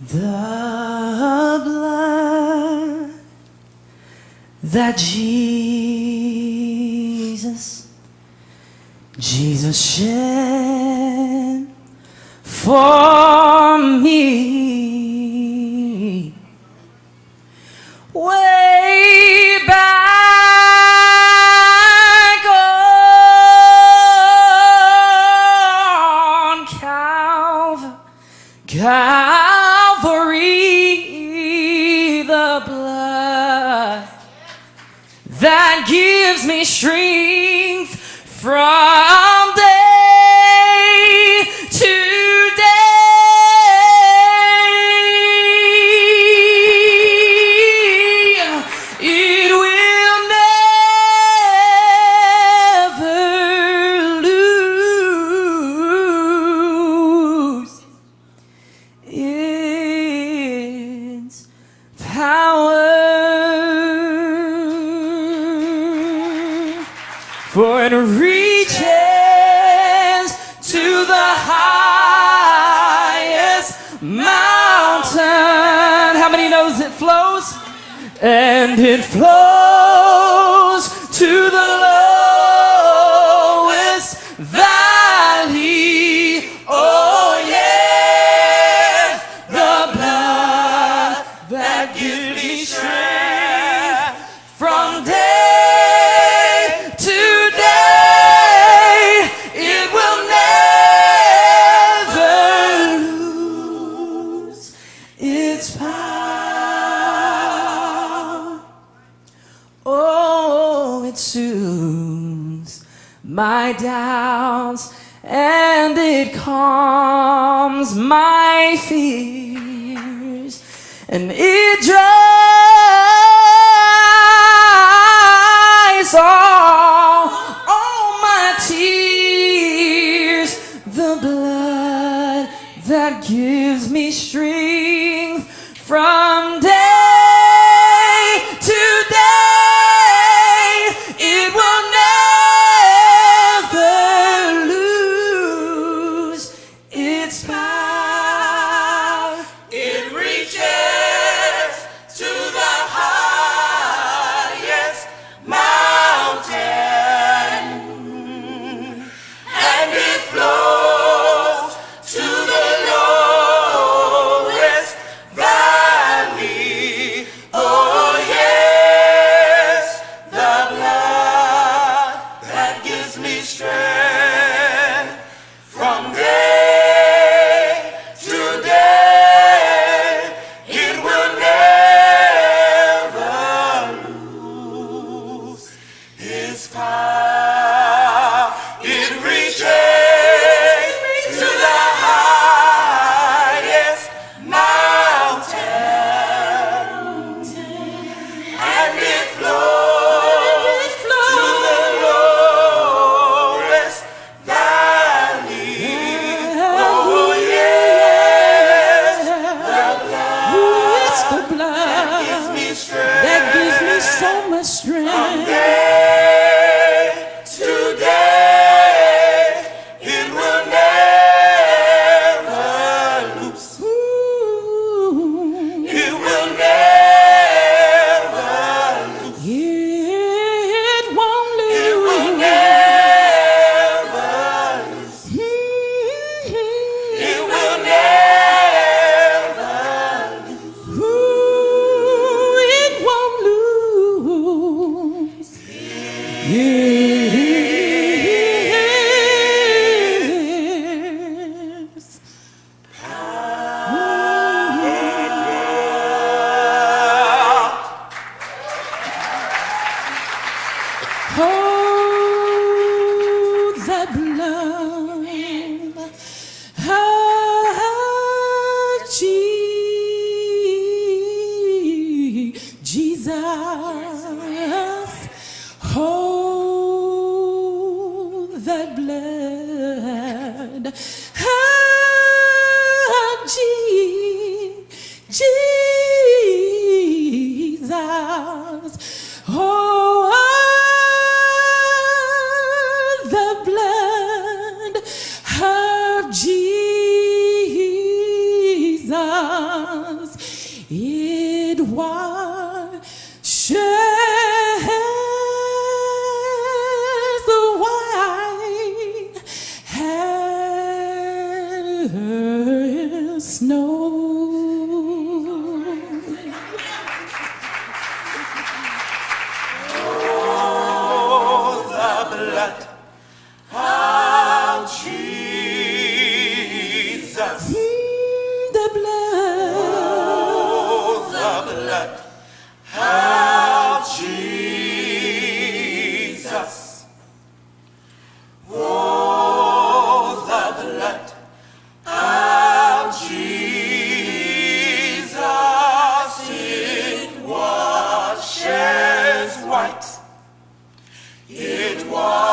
The blood that Jesus shed for me way back on Calvary, the blood that gives me strength from day to day. It will never lose its power. For it reaches to the highest mountain. How many knows it flows? And it flows to the lowest valley. Oh yes, the blood that gives me strength from day to day. It will never lose its power. Oh, it soothes my doubts and it calms my fears, and it dries all my tears. The blood that gives me strength from day to day. It will never lose its power. It reaches to the highest mountain, and it flows to the lowest valley. Oh yes, the blood that gives me strength from day to day. It will never lose its power. It reaches to the highest mountain, and it flows to the lowest valley. Oh yes, It's the blood gives me strength that gives me so much strength. day to day. It will never lose. Ooh. It will never lose. It won't lose. It will never lose. It will never lose. Ooh, it won't lose. Yes. Oh, the blood of Jesus. Oh, the blood of Jesus. Oh, the blood of Jesus. blood of Jesus. The blood. Oh, the blood of Jesus. Oh, the blood of Jesus. It washes white. It washes